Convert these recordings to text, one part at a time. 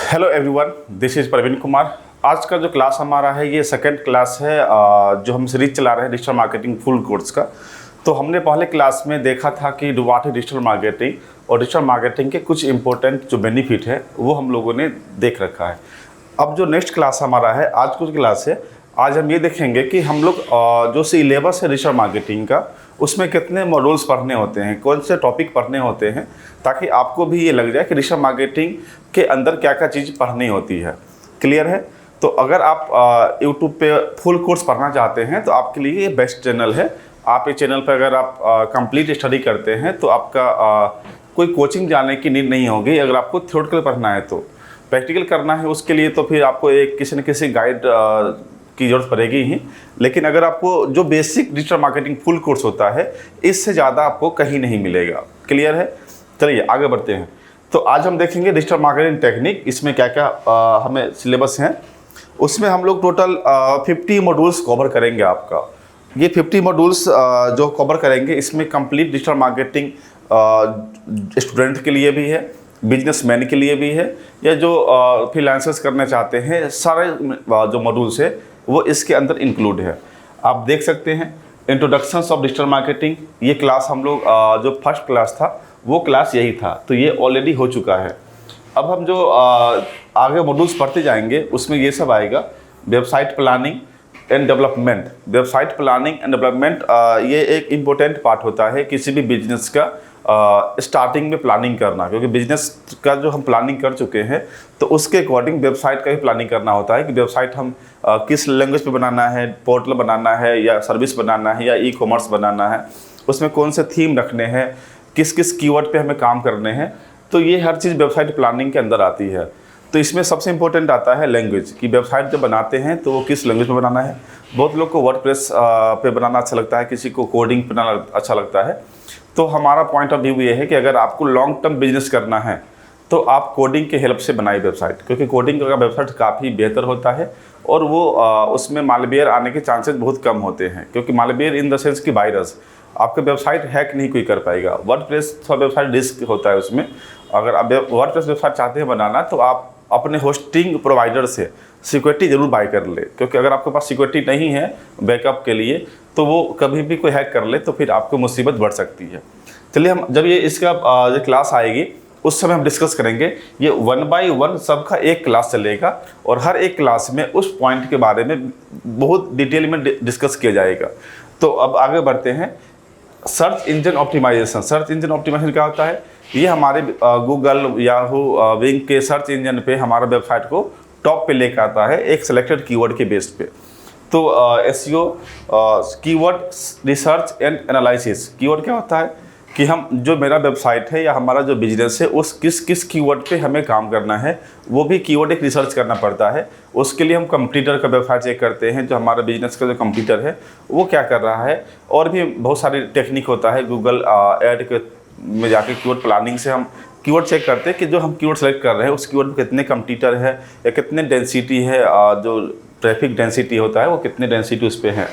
Hello everyone, this is Praveen Kumar. आज का जो क्लास हमारा है ये सेकंड क्लास है जो हम सीरीज चला रहे हैं डिजिटल मार्केटिंग फुल कोर्स का। तो हमने पहले क्लास में देखा था कि व्हाट है डिजिटल मार्केटिंग और डिजिटल मार्केटिंग के कुछ इंपॉर्टेंट जो बेनिफिट है वो हम लोगों ने देख रखा है। अब जो नेक्स्ट क्लास हमारा है, आज कुछ क्लास है, आज हम ये देखेंगे कि हम लोग जो सिलेबस है डिजिटल मार्केटिंग का उसमें कितने मॉड्यूल्स पढ़ने होते हैं, कौन से टॉपिक पढ़ने होते हैं, ताकि आपको भी ये लग जाए कि डिजिटल मार्केटिंग के अंदर क्या क्या चीज़ पढ़नी होती है। क्लियर है? तो अगर आप यूट्यूब पे फुल कोर्स पढ़ना चाहते हैं तो आपके लिए ये बेस्ट चैनल है। आप ये चैनल पर अगर आप कंप्लीट स्टडी करते हैं तो आपका कोई कोचिंग जाने की नीड नहीं होगी। अगर आपको थ्योरेटिकल पढ़ना है तो प्रैक्टिकल करना है, उसके लिए तो फिर आपको एक किसी न किसी गाइड की ज़रूरत पड़ेगी ही। लेकिन अगर आपको जो basic digital marketing full course होता है इससे ज़्यादा आपको कहीं नहीं मिलेगा। क्लियर है? चलिए आगे बढ़ते हैं। तो आज हम देखेंगे डिजिटल मार्केटिंग टेक्निक, इसमें क्या क्या हमें सिलेबस हैं। उसमें हम लोग टोटल 50 मॉड्यूल्स कवर करेंगे। आपका ये 50 मॉड्यूल्स जो कवर करेंगे इसमें कंप्लीट डिजिटल मार्केटिंग स्टूडेंट के लिए भी है, बिजनेसमैन के लिए भी है, या जो फ्रीलांसर्स करना चाहते हैं, सारे जो मॉड्यूल्स है वो इसके अंदर इंक्लूड है। आप देख सकते हैं इंट्रोडक्शंस ऑफ डिजिटल मार्केटिंग, ये क्लास हम लोग जो फर्स्ट क्लास था वो क्लास यही था, तो ये ऑलरेडी हो चुका है। अब हम जो आगे मॉड्यूल्स पढ़ते जाएंगे उसमें ये सब आएगा। Website planning and development. Website planning and development ये एक इम्पोर्टेंट पार्ट होता है किसी भी बिजनेस का स्टार्टिंग में प्लानिंग करना, क्योंकि बिजनेस का जो हम प्लानिंग कर चुके हैं तो उसके अकॉर्डिंग वेबसाइट का भी प्लानिंग करना होता है कि वेबसाइट हम किस लैंग्वेज पे बनाना है, पोर्टल बनाना है या सर्विस बनाना है या ई कॉमर्स बनाना है, उसमें कौन से थीम रखने हैं, किस किस कीवर्ड पे हमें काम करने हैं। तो ये हर चीज़ वेबसाइट प्लानिंग के अंदर आती है। तो इसमें सबसे इम्पोर्टेंट आता है लैंग्वेज, कि वेबसाइट जब बनाते हैं तो वो किस लैंग्वेज में बनाना है। बहुत लोग को वर्डप्रेस पे बनाना अच्छा लगता है, किसी को कोडिंग पे बनाना अच्छा लगता है। तो हमारा पॉइंट ऑफ व्यू ये है कि अगर आपको लॉन्ग टर्म बिजनेस करना है तो आप कोडिंग के हेल्प से बनाइए वेबसाइट, क्योंकि कोडिंग का वेबसाइट काफ़ी बेहतर होता है और वो उसमें मालवेयर आने के चांसेस बहुत कम होते हैं। क्योंकि मालवेयर इन द सेंस कि वायरस आपका वेबसाइट हैक नहीं कोई कर पाएगा। वर्डप्रेस थोड़ा वेबसाइट रिस्क होता है उसमें। अगर आप वर्डप्रेस वेबसाइट चाहते हैं बनाना तो आप अपने होस्टिंग प्रोवाइडर से सिक्योरिटी जरूर बाय कर ले, क्योंकि अगर आपके पास सिक्योरिटी नहीं है बैकअप के लिए तो वो कभी भी कोई हैक कर ले तो फिर आपको मुसीबत बढ़ सकती है। चलिए हम जब ये इसका जो क्लास आएगी उस समय हम डिस्कस करेंगे। ये 1 बाय 1 सबका एक क्लास चलेगा और हर एक क्लास में उस पॉइंट के बारे में बहुत डिटेल में डिस्कस किया जाएगा। तो अब आगे बढ़ते हैं। Search engine optimisation. Search engine optimisation क्या होता है? ये हमारे गूगल, याहू, विंग के सर्च इंजन पे हमारा वेबसाइट को टॉप पे लेकर आता है एक सिलेक्टेड कीवर्ड के बेस पे। तो SEO keyword research and analysis. Keyword क्या होता है कि हम जो मेरा वेबसाइट है या हमारा जो बिजनेस है उस किस किस कीवर्ड पे हमें काम करना है, वो भी कीवर्ड एक रिसर्च करना पड़ता है। उसके लिए हम कंप्यूटर का वेबसाइट चेक करते हैं, जो हमारा बिजनेस का जो कंप्यूटर है वो क्या कर रहा है। और भी बहुत सारी टेक्निक होता है। गूगल ऐड के में जाके कीवर्ड प्लानिंग से हम कीवर्ड चेक करते हैं कि जो हम कीवर्ड सेलेक्ट कर रहे हैं उस कीवर्ड पे कितने कंप्यूटर है या कितने डेंसिटी है, जो ट्रैफिक डेंसिटी होता है वो कितने डेंसिटी उस पर है।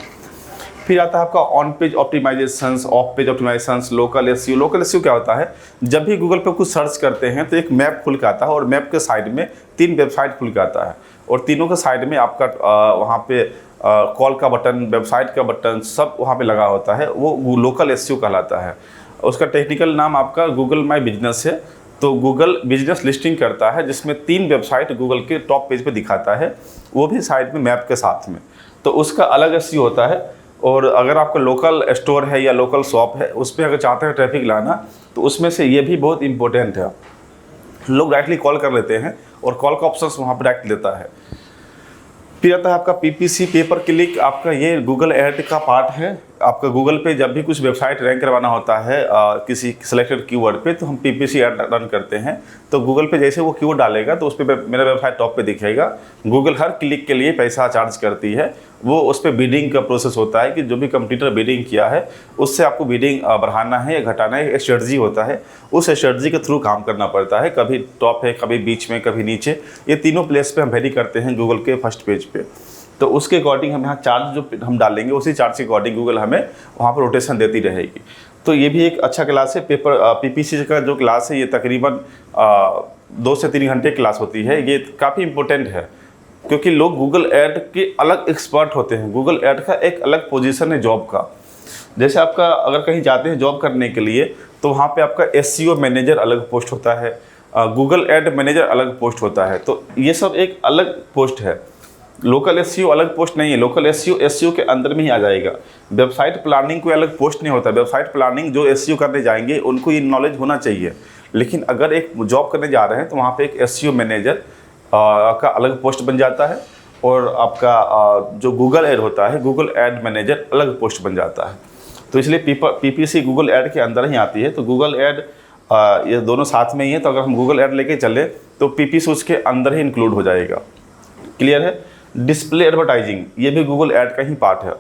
फिर आता है आपका on page optimisations, of page optimisations, local SEO. Local SEO क्या होता है? जब भी गूगल पे कुछ सर्च करते हैं तो एक मैप खुल के आता है और मैप के साइड में 3 वेबसाइट खुल के आता है और तीनों के साइड में आपका वहाँ पे कॉल का बटन, वेबसाइट का बटन सब वहाँ पे लगा होता है। वो लोकल एसईओ कहलाता है। उसका टेक्निकल नाम आपका गूगल माई बिजनेस है। तो गूगल बिजनेस लिस्टिंग करता है जिसमें 3 वेबसाइट गूगल के टॉप पेज पे दिखाता है, वो भी साइड में मैप के साथ में। तो उसका अलग एसईओ होता है। और अगर आपका लोकल स्टोर है या लोकल शॉप है उस पर अगर चाहते हैं ट्रैफिक लाना तो उसमें से ये भी बहुत इंपॉर्टेंट है। लोग डायरेक्टली कॉल कर लेते हैं और कॉल का ऑप्शन वहाँ पर डायरेक्ट देता है। फिर आता है आपका पीपीसी, पेपर क्लिक। आपका ये गूगल ऐड का पार्ट है। आपका गूगल पे जब भी कुछ वेबसाइट रैंक करवाना होता है किसी सिलेक्टेड कीवर्ड पे तो हम पीपीसी ऐड रन करते हैं। तो गूगल पे जैसे वो कीवर्ड डालेगा तो उस पर मेरा वेबसाइट टॉप पे दिखेगा। गूगल हर क्लिक के लिए पैसा चार्ज करती है। वो उस पर बिडिंग का प्रोसेस होता है कि जो भी कंप्यूटर बिडिंग किया है उससे आपको बिडिंग बढ़ाना है या घटाना है, एक स्ट्रेटजी होता है। उस स्ट्रेटजी के थ्रू काम करना पड़ता है। कभी टॉप है, कभी बीच में, कभी नीचे। ये तीनों प्लेस पे हम वेरी करते हैं गूगल के फर्स्ट पेज पे। तो उसके अकॉर्डिंग हम यहाँ चार्ज जो हम डालेंगे उसी चार्ज के अकॉर्डिंग गूगल हमें वहाँ पर रोटेशन देती रहेगी। तो ये भी एक अच्छा क्लास है। पीपीसी का जो क्लास है ये तकरीबन 2 से 3 घंटे क्लास होती है। ये काफ़ी इम्पोर्टेंट है क्योंकि लोग गूगल ऐड के अलग एक्सपर्ट होते हैं। गूगल ऐड का एक अलग पोजीशन है जॉब का। जैसे आपका अगर कहीं जाते हैं जॉब करने के लिए तो वहाँ पे आपका SEO मैनेजर अलग पोस्ट होता है, गूगल ऐड मैनेजर अलग पोस्ट होता है। तो ये सब एक अलग पोस्ट है। लोकल SEO अलग पोस्ट नहीं है। लोकल SEO के अंदर में ही आ जाएगा। वेबसाइट प्लानिंग कोई अलग पोस्ट नहीं होता। वेबसाइट प्लानिंग जो SEO करने जाएंगे उनको ये नॉलेज होना चाहिए। लेकिन अगर एक जॉब करने जा रहे हैं तो वहाँ पे एक SEO मैनेजर का अलग पोस्ट बन जाता है और आपका जो गूगल ऐड होता है, गूगल ऐड मैनेजर अलग पोस्ट बन जाता है। तो इसलिए PPC गूगल ऐड के अंदर ही आती है। तो गूगल ऐड ये दोनों साथ में ही है। तो अगर हम गूगल ऐड लेके चले तो PPC उसके अंदर ही इंक्लूड हो जाएगा। क्लियर है? डिस्प्ले एडवर्टाइजिंग ये भी गूगल ऐड का ही पार्ट है।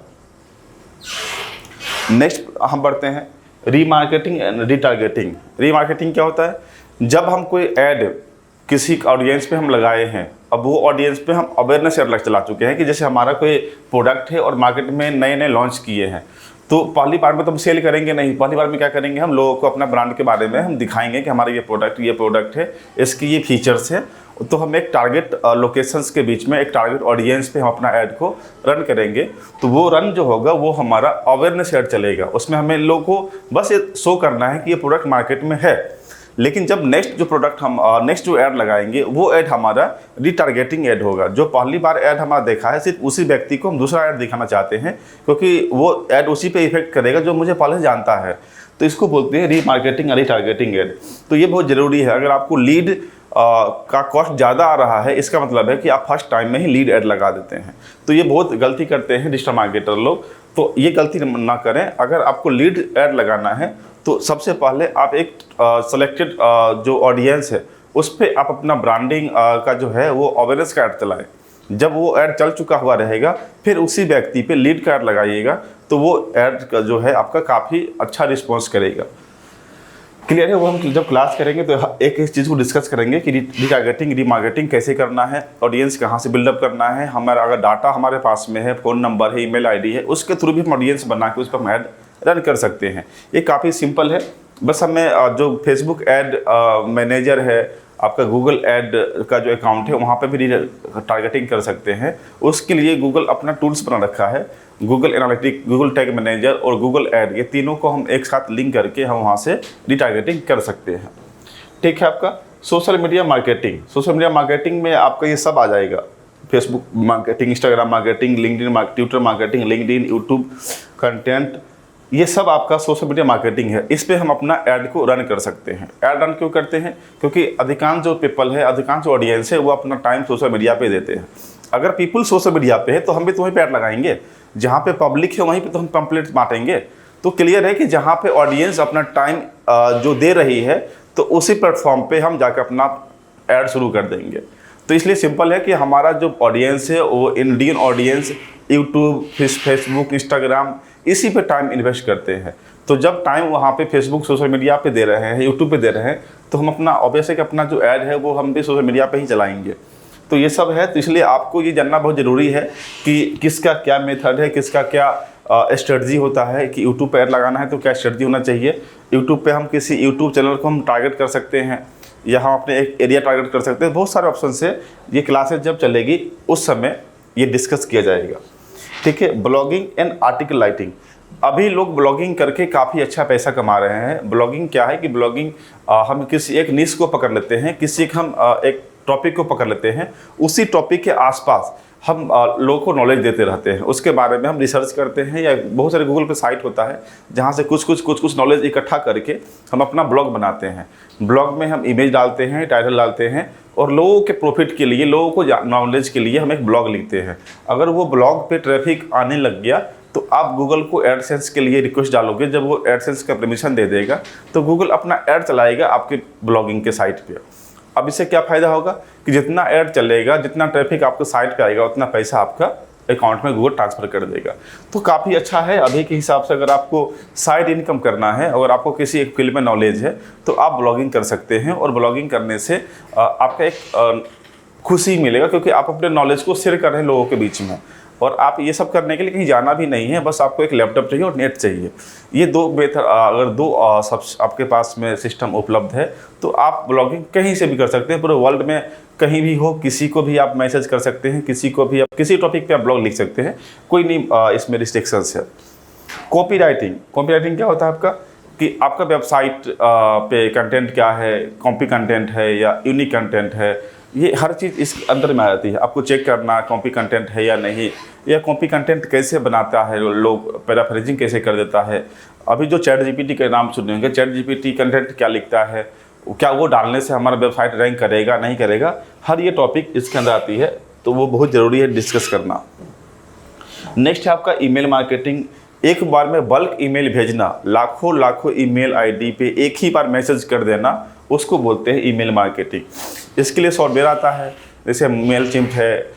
नेक्स्ट हम बढ़ते हैं रीमार्केटिंग एंड रीटारगेटिंग। रीमार्केटिंग क्या होता है? जब हम कोई ऐड किसी ऑडियंस पे हम लगाए हैं, अब वो ऑडियंस पे हम अवेयरनेस ऐड चला चुके हैं कि जैसे हमारा कोई प्रोडक्ट है और मार्केट में नए नए लॉन्च किए हैं, तो पहली बार में तो हम सेल करेंगे नहीं। पहली बार में क्या करेंगे, हम लोगों को अपना ब्रांड के बारे में हम दिखाएंगे कि हमारा ये प्रोडक्ट है, इसकी ये फीचर्स है। तो हम एक टारगेट लोकेशंस के बीच में एक टारगेट ऑडियंस पे हम अपना ऐड को रन करेंगे। तो वो रन जो होगा वो हमारा अवेयरनेस ऐड चलेगा। उसमें हमें लोगों को बस ये शो करना है कि ये प्रोडक्ट मार्केट में है। लेकिन जब नेक्स्ट जो ऐड लगाएंगे वो ऐड हमारा रीटारगेटिंग ऐड होगा। जो पहली बार ऐड हमारा देखा है सिर्फ उसी व्यक्ति को हम दूसरा ऐड दिखाना चाहते हैं, क्योंकि वो ऐड उसी पे इफेक्ट करेगा जो मुझे पहले से जानता है। तो इसको बोलते हैं रीमार्केटिंग और रीटारगेटिंग ऐड। तो ये बहुत ज़रूरी है। अगर आपको लीड का कॉस्ट ज़्यादा आ रहा है, इसका मतलब है कि आप फर्स्ट टाइम में ही लीड ऐड लगा देते हैं। तो ये बहुत गलती करते हैं डिजिटल मार्केटर लोग। तो ये गलती ना करें। अगर आपको लीड ऐड लगाना है तो सबसे पहले आप एक सेलेक्टेड जो ऑडियंस है उस पर आप अपना ब्रांडिंग का जो है वो अवेयरनेस का ऐड चलाएं। जब वो ऐड चल चुका हुआ रहेगा फिर उसी व्यक्ति पे लीड का ऐड लगाइएगा, तो वो ऐड का जो है आपका काफ़ी अच्छा रिस्पॉन्स करेगा। क्लियर है? वो हम जब क्लास करेंगे तो एक चीज़ को डिस्कस करेंगे कि रीटारगेटिंग रीमार्केटिंग कैसे करना है, ऑडियंस कहाँ से बिल्डअप करना है। हमारा अगर डाटा हमारे पास में है, फ़ोन नंबर है, ईमेल आईडी है, उसके थ्रू भी हम ऑडियंस बना के उस पर हम ऐड रन कर सकते हैं। ये काफ़ी सिंपल है। बस हमें जो फेसबुक ऐड मैनेजर है, आपका गूगल ऐड का जो अकाउंट है वहाँ पे भी टारगेटिंग कर सकते हैं। उसके लिए गूगल अपना टूल्स बना रखा है, Google analytic, Google tag manager और गूगल ऐड। ये तीनों को हम एक साथ लिंक करके हम वहाँ से रिटारगेटिंग कर सकते हैं। ठीक है? आपका सोशल मीडिया मार्केटिंग में आपका ये सब आ जाएगा। Facebook marketing, Instagram marketing, LinkedIn Twitter marketing, LinkedIn, YouTube content, ये सब आपका सोशल मीडिया मार्केटिंग है। इस पे हम अपना ऐड को रन कर सकते हैं। ऐड रन क्यों करते हैं? क्योंकि अधिकांश जो पीपल है, अधिकांश जो ऑडियंस है वो अपना टाइम सोशल मीडिया पे देते हैं। अगर पीपल सोशल मीडिया पे है तो हम भी तो वहीं पे ऐड लगाएंगे। जहाँ पे पब्लिक है वहीं पे तो हम पैम्पलेट्स बांटेंगे। तो क्लियर है कि जहाँ पे ऑडियंस अपना टाइम जो दे रही है तो उसी प्लेटफॉर्म पे हम जाकर अपना ऐड शुरू कर देंगे। तो इसलिए सिंपल है कि हमारा जो ऑडियंस है वो Indian audience YouTube, Facebook, Instagram इसी पे टाइम इन्वेस्ट करते हैं। तो जब टाइम वहाँ पे फेसबुक सोशल मीडिया पे दे रहे हैं, यूट्यूब पे दे रहे हैं, तो हम अपना ऑब्वियसली अपना जो ऐड है वो हम भी सोशल मीडिया पे ही चलाएंगे। तो ये सब है। तो इसलिए आपको ये जानना बहुत ज़रूरी है कि किसका क्या मेथड है, किसका क्या स्ट्रेटजी होता है। कि यूट्यूब पे ऐड लगाना है तो क्या स्ट्रेटजी होना चाहिए। यूट्यूब पे हम किसी यूट्यूब चैनल को हम टारगेट कर सकते हैं या हम अपने एक एरिया टारगेट कर सकते हैं। बहुत सारे ऑप्शन से ये क्लासेज जब चलेगी उस समय ये डिस्कस किया जाएगा। ठीक है? Blogging and article writing. अभी लोग ब्लॉगिंग करके काफ़ी अच्छा पैसा कमा रहे हैं। ब्लॉगिंग क्या है कि ब्लॉगिंग हम किसी एक निश को पकड़ लेते हैं, एक टॉपिक को पकड़ लेते हैं, उसी टॉपिक के आसपास हम लोगों को नॉलेज देते रहते हैं। उसके बारे में हम रिसर्च करते हैं या बहुत सारे गूगल पे साइट होता है जहाँ से कुछ नॉलेज इकट्ठा करके हम अपना ब्लॉग बनाते हैं। ब्लॉग में हम इमेज डालते हैं, टाइटल डालते हैं और लोगों के प्रॉफिट के लिए, लोगों को नॉलेज के लिए हम एक ब्लॉग लिखते हैं। अगर वो ब्लॉग पे ट्रैफिक आने लग गया तो आप गूगल को एडसेंस के लिए रिक्वेस्ट डालोगे। जब वो एडसेंस का परमिशन दे देगा तो गूगल अपना ऐड चलाएगा आपके ब्लॉगिंग के साइट पे। अब इससे क्या फ़ायदा होगा कि जितना ऐड चलेगा, जितना ट्रैफिक आपके साइट पे आएगा, उतना पैसा आपका अकाउंट में गूगल ट्रांसफ़र कर देगा। तो काफ़ी अच्छा है। अभी के हिसाब से अगर आपको साइड इनकम करना है, अगर आपको किसी एक फील्ड में नॉलेज है तो आप ब्लॉगिंग कर सकते हैं। और ब्लॉगिंग करने से आपका एक खुशी मिलेगा क्योंकि आप अपने नॉलेज को शेयर कर रहे हैं लोगों के बीच में। और आप ये सब करने के लिए कहीं जाना भी नहीं है, बस आपको एक लैपटॉप चाहिए और नेट चाहिए। ये दो मेथड, अगर दो सब आपके पास में सिस्टम उपलब्ध है तो आप ब्लॉगिंग कहीं से भी कर सकते हैं, पूरे वर्ल्ड में कहीं भी हो, किसी को भी आप मैसेज कर सकते हैं, किसी को भी आप किसी टॉपिक पे आप ब्लॉग लिख सकते हैं, कोई नहीं इसमें रिस्ट्रिक्शंस है। कॉपीराइटिंग क्या होता है आपका, कि आपका वेबसाइट पे कंटेंट क्या है, कॉपी कंटेंट है या यूनिक कंटेंट है, ये हर चीज़ इस अंदर में आ जाती है। आपको चेक करना कॉपी कंटेंट है या नहीं, या कॉपी कंटेंट कैसे बनाता है लोग, पैराफ्रेजिंग कैसे कर देता है। अभी जो चैट जीपीटी के नाम सुने होंगे, चैट जीपीटी कंटेंट क्या लिखता है, क्या वो डालने से हमारा वेबसाइट रैंक करेगा नहीं करेगा, हर ये टॉपिक इसके अंदर आती है, तो वो बहुत ज़रूरी है डिस्कस करना। नेक्स्ट है आपका ईमेल मार्केटिंग। एक बार में बल्क ईमेल भेजना, लाखों ईमेल आईडी पे एक ही बार मैसेज कर देना, उसको बोलते हैं ईमेल मार्केटिंग। इसके लिए सॉफ्टवेयर आता है, जैसे मेलचिम्प है,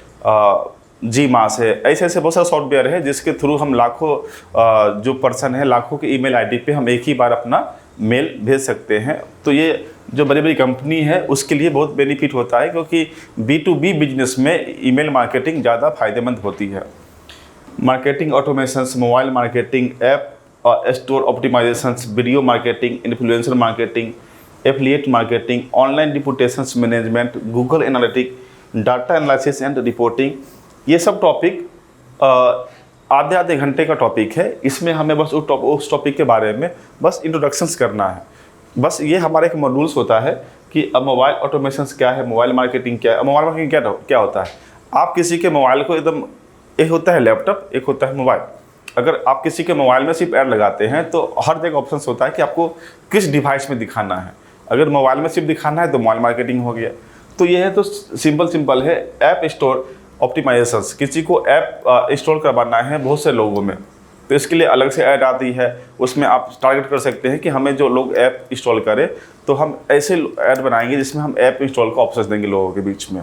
जीमास है, ऐसे बहुत सारे सॉफ्टवेयर है जिसके थ्रू हम लाखों जो पर्सन है, लाखों के ईमेल आईडी पे हम एक ही बार अपना मेल भेज सकते हैं। तो ये जो बड़ी बड़ी कंपनी है उसके लिए बहुत बेनिफिट होता है, क्योंकि B2B बिजनेस में ईमेल मार्केटिंग ज़्यादा फायदेमंद होती है। Marketing automations, mobile marketing, app store optimisations, video marketing, influencer marketing, affiliate marketing, online reputations management, Google analytic, data analysis and reporting, ये सब टॉपिक आधे घंटे का टॉपिक है। इसमें हमें बस उस टॉपिक के बारे में बस इंट्रोडक्शंस करना है। बस ये हमारा एक मॉड्यूल्स होता है कि अब मोबाइल ऑटोमेशंस क्या है, मोबाइल मार्केटिंग क्या है। मोबाइल मार्केटिंग क्या होता है, आप किसी के मोबाइल को एकदम, एक होता है लैपटॉप, एक होता है मोबाइल। अगर आप किसी के मोबाइल में सिर्फ ऐड लगाते हैं तो हर जगह ऑप्शन होता है कि आपको किस डिवाइस में दिखाना है। अगर मोबाइल में सिर्फ दिखाना है तो मोबाइल मार्केटिंग हो गया। तो ये है, तो सिंपल है। ऐप स्टोर ऑप्टिमाइजेशंस, किसी को ऐप इंस्टॉल करवाना है बहुत से लोगों में, तो इसके लिए अलग से ऐड आती है, उसमें आप टारगेट कर सकते हैं कि हमें जो लोग ऐप इंस्टॉल करें, तो हम ऐसे ऐड बनाएंगे जिसमें हम ऐप इंस्टॉल का ऑप्शन देंगे लोगों के बीच में।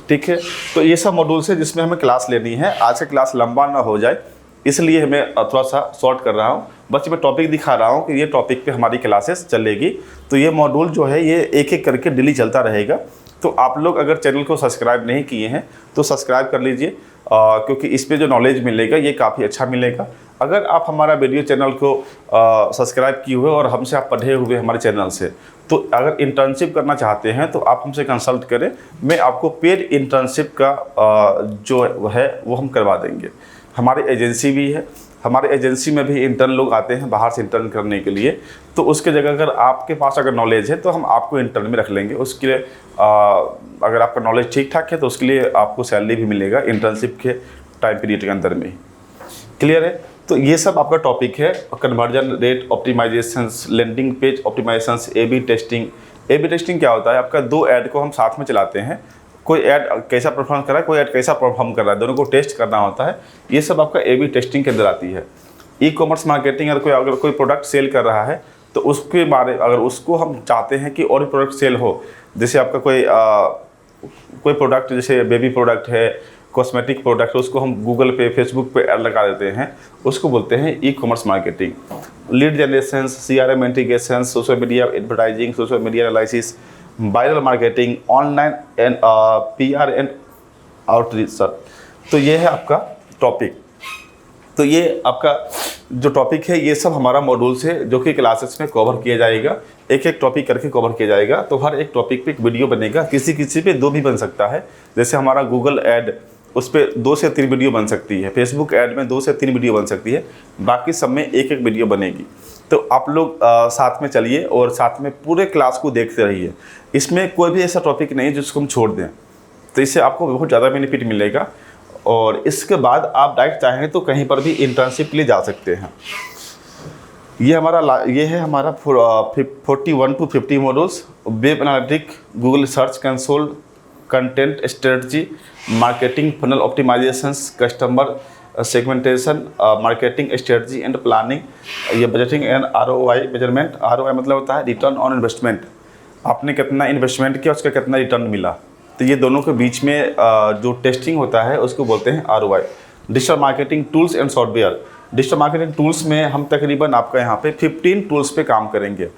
ठीक है, तो ये सब मॉड्यूल्स है जिसमें हमें क्लास लेनी है। आज का क्लास लंबा ना हो जाए इसलिए मैं थोड़ा सा शॉर्ट कर रहा हूँ, बस मैं टॉपिक दिखा रहा हूँ कि ये टॉपिक पे हमारी क्लासेस चलेगी। तो ये मॉड्यूल जो है ये एक करके डेली चलता रहेगा। तो आप लोग अगर चैनल को सब्सक्राइब नहीं किए हैं तो सब्सक्राइब कर लीजिए, क्योंकि इस पे जो नॉलेज मिलेगा ये काफ़ी अच्छा मिलेगा। अगर आप हमारा वीडियो चैनल को सब्सक्राइब किए हुए और हमसे आप पढ़े हुए हमारे चैनल से, तो अगर इंटर्नशिप करना चाहते हैं तो आप हमसे कंसल्ट करें, मैं आपको पेड इंटर्नशिप का जो है वो हम करवा देंगे। हमारी एजेंसी भी है, हमारे एजेंसी में भी इंटर्न लोग आते हैं बाहर से इंटर्न करने के लिए। तो उसके जगह अगर आपके पास अगर नॉलेज है तो हम आपको इंटर्न में रख लेंगे। उसके लिए अगर आपका नॉलेज ठीक ठाक है तो उसके लिए आपको सैलरी भी मिलेगा इंटर्नशिप के टाइम पीरियड के अंदर में। क्लियर है? तो ये सब आपका टॉपिक है। Conversion rate optimisations, landing page optimisations, A B testing क्या होता है? आपका दो ऐड को हम साथ में चलाते हैं, कोई ऐड कैसा परफॉर्म कर रहा है, कोई ऐड कैसा परफॉर्म कर रहा है, दोनों को टेस्ट करना होता है। ये सब आपका ए बी टेस्टिंग के अंदर आती है। ई कॉमर्स मार्केटिंग, अगर कोई प्रोडक्ट सेल कर रहा है तो उसके बारे, अगर उसको हम चाहते हैं कि और भी प्रोडक्ट सेल हो, जैसे आपका कोई प्रोडक्ट, जैसे बेबी प्रोडक्ट है, कॉस्मेटिक प्रोडक्ट, उसको हम गूगल पे, फेसबुक पे ऐड लगा देते हैं, उसको बोलते हैं e commerce marketing. Lead generation, CRM integration, social media advertising, social media analysis, viral marketing, online and PR and outreach sir. तो ये है आपका टॉपिक। तो ये आपका जो टॉपिक है ये सब हमारा मॉड्यूल्स है जो कि क्लासेस में कवर किया जाएगा, एक एक टॉपिक करके कवर किया जाएगा। तो हर एक टॉपिक पे एक वीडियो बनेगा, किसी पे 2 भी बन सकता है। जैसे हमारा गूगल ऐड, उस पर 2 से 3 वीडियो बन सकती है, फेसबुक ऐड में 2 से 3 वीडियो बन सकती है, बाकी सब में एक एक वीडियो बनेगी। तो आप लोग साथ में चलिए और साथ में पूरे क्लास को देखते रहिए। इसमें कोई भी ऐसा टॉपिक नहीं है जिसको हम छोड़ दें, तो इससे आपको बहुत ज़्यादा बेनिफिट मिलेगा। और इसके बाद आप डायरेक्ट चाहें तो कहीं पर भी इंटर्नशिप के लिए जा सकते हैं। ये है हमारा 41 to 50 modules. Web analytic, Google search console, content strategy, marketing funnel optimisations, customer segmentation, marketing strategy and planning, ये budgeting and ROI measurement. ROI मतलब होता है रिटर्न ऑन इन्वेस्टमेंट, आपने कितना इन्वेस्टमेंट किया, उसका कितना रिटर्न मिला। तो ये दोनों के बीच में जो टेस्टिंग होता है उसको बोलते हैं ROI। Digital marketing tools and software, digital marketing tools में हम तकरीबन आपका यहाँ पे 15 टूल्स पे काम करेंगे।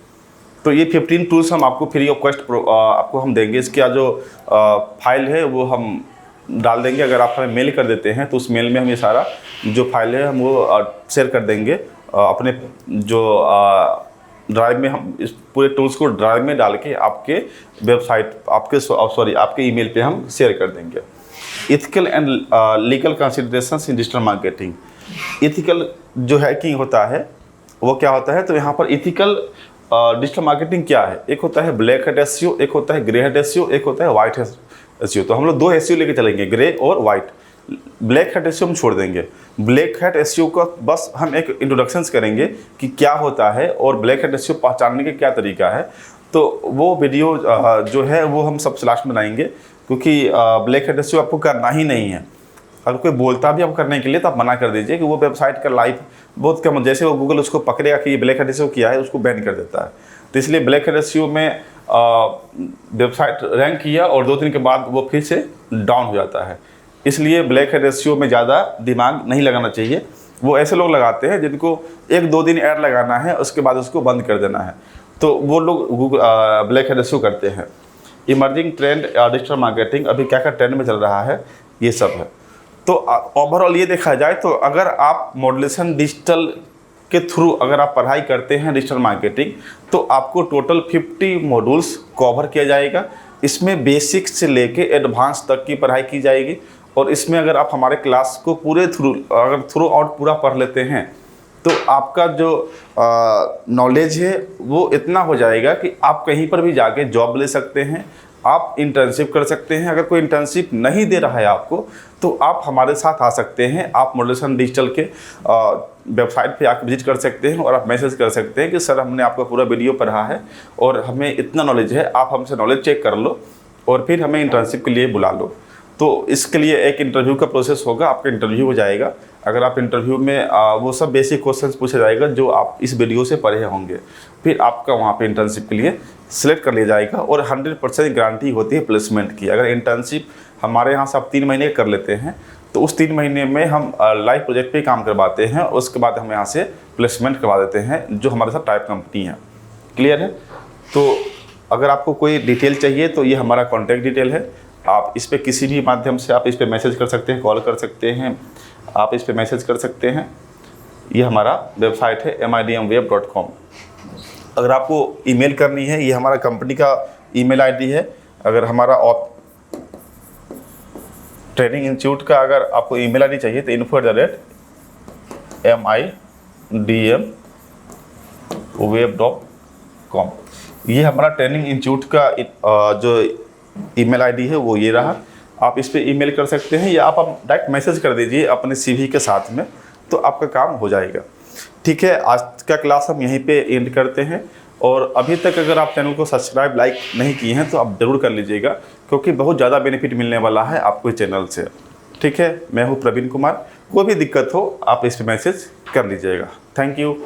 तो ये 15 टूल्स हम आपको फ्री ऑफ कॉस्ट आपको हम देंगे। इसका जो फाइल है वो हम डाल देंगे। अगर आप हमें मेल कर देते हैं तो उस मेल में हम ये सारा जो फाइल है हम वो शेयर कर देंगे अपने जो ड्राइव में। हम इस पूरे टूल्स को ड्राइव में डाल के आपके वेबसाइट आपके ईमेल पे हम शेयर कर देंगे। Ethical and legal considerations in digital marketing. Ethical जो हैकिंग होता है वो क्या होता है, तो यहाँ पर इथिकल डिजिटल मार्केटिंग क्या है, एक होता है ब्लैक हैट एसईओ, एक होता है ग्रे हैट एसईओ, एक होता है वाइट एसईओ। तो हम लोग 2 एसईओ लेके चलेंगे, ग्रे और वाइट। ब्लैक हैट एसईओ हम छोड़ देंगे। ब्लैक हैट एसईओ का बस हम एक इंट्रोडक्शंस करेंगे कि क्या होता है और ब्लैक हैट एसईओ पहचानने का क्या तरीका है। तो वो वीडियो जो है वो हम सबसे लास्ट में बनाएंगे, क्योंकि ब्लैक हैट एसईओ आपको करना ही नहीं है। अगर कोई बोलता भी आप करने के लिए तो आप मना कर दीजिए कि वो वेबसाइट का लाइफ बहुत कम, जैसे वो गूगल उसको पकड़ेगा कि ये ब्लैक हैट एसईओ किया है, उसको बैन कर देता है। तो इसलिए ब्लैक हैट एसईओ में वेबसाइट रैंक किया और 2 दिन के बाद वो फिर से डाउन हो जाता है। इसलिए ब्लैक हैट एसईओ में ज़्यादा दिमाग नहीं लगाना चाहिए। वो ऐसे लोग लगाते हैं जिनको 1-2 दिन ऐड लगाना है, उसके बाद उसको बंद कर देना है, तो वो लोग ब्लैक हैट एसईओ करते हैं। इमर्जिंग ट्रेंड डिजिटल मार्केटिंग, अभी क्या क्या ट्रेंड में चल रहा है, ये सब है। तो ओवरऑल ये देखा जाए तो अगर आप मॉड्यूलेशन डिजिटल के थ्रू अगर आप पढ़ाई करते हैं डिजिटल मार्केटिंग, तो आपको टोटल 50 मॉड्यूल्स कवर किया जाएगा। इसमें बेसिक से लेके एडवांस तक की पढ़ाई की जाएगी। और इसमें अगर आप हमारे क्लास को पूरे थ्रू आउट पूरा पढ़ लेते हैं तो आपका जो नॉलेज है वो इतना हो जाएगा कि आप कहीं पर भी जाके जॉब ले सकते हैं, आप इंटर्नशिप कर सकते हैं। अगर कोई इंटर्नशिप नहीं दे रहा है आपको तो आप हमारे साथ आ सकते हैं। आप मॉड्यूलेशन डिजिटल के वेबसाइट पे आकर विजिट कर सकते हैं और आप मैसेज कर सकते हैं कि सर हमने आपका पूरा वीडियो पढ़ा है और हमें इतना नॉलेज है, आप हमसे नॉलेज चेक कर लो और फिर हमें इंटर्नशिप के लिए बुला लो। तो इसके लिए एक इंटरव्यू का प्रोसेस होगा, आपका इंटरव्यू हो जाएगा। अगर आप इंटरव्यू में वो सब बेसिक क्वेश्चंस पूछा जाएगा जो आप इस वीडियो से पढ़े होंगे, फिर आपका वहाँ पे इंटर्नशिप के लिए सिलेक्ट कर लिया जाएगा और 100% गारंटी होती है प्लेसमेंट की। अगर इंटर्नशिप हमारे यहाँ से आप 3 महीने कर लेते हैं तो उस 3 महीने में हम लाइव प्रोजेक्ट पे काम करवाते हैं, उसके बाद हम यहाँ से प्लेसमेंट करवा देते हैं जो हमारे साथ टाइप कंपनी है। क्लियर है? तो अगर आपको कोई डिटेल चाहिए तो ये हमारा कॉन्टैक्ट डिटेल है। आप इस पर किसी भी माध्यम से आप इस पर मैसेज कर सकते हैं, कॉल कर सकते हैं, आप इस पर मैसेज कर सकते हैं। ये हमारा वेबसाइट है midmweb.com। अगर आपको ईमेल करनी है, ये हमारा कंपनी का ईमेल आईडी है। अगर हमारा ट्रेनिंग इंस्टीट्यूट का अगर आपको ईमेल आईडी चाहिए तो info@midmweb.com। ये हमारा ट्रेनिंग इंस्टीट्यूट का जो ईमेल आईडी है वो ये रहा। आप इस पे ईमेल कर सकते हैं या आप डायरेक्ट मैसेज कर दीजिए अपने सीवी के साथ में, तो आपका काम हो जाएगा। ठीक है, आज का क्लास हम यहीं पे एंड करते हैं। और अभी तक अगर आप चैनल को सब्सक्राइब लाइक नहीं किए हैं तो आप ज़रूर कर लीजिएगा, क्योंकि बहुत ज़्यादा बेनिफिट मिलने वाला है आपको इस चैनल से। ठीक है, मैं हूँ प्रवीण कुमार। कोई भी दिक्कत हो आप इस पर मैसेज कर लीजिएगा। Thank you.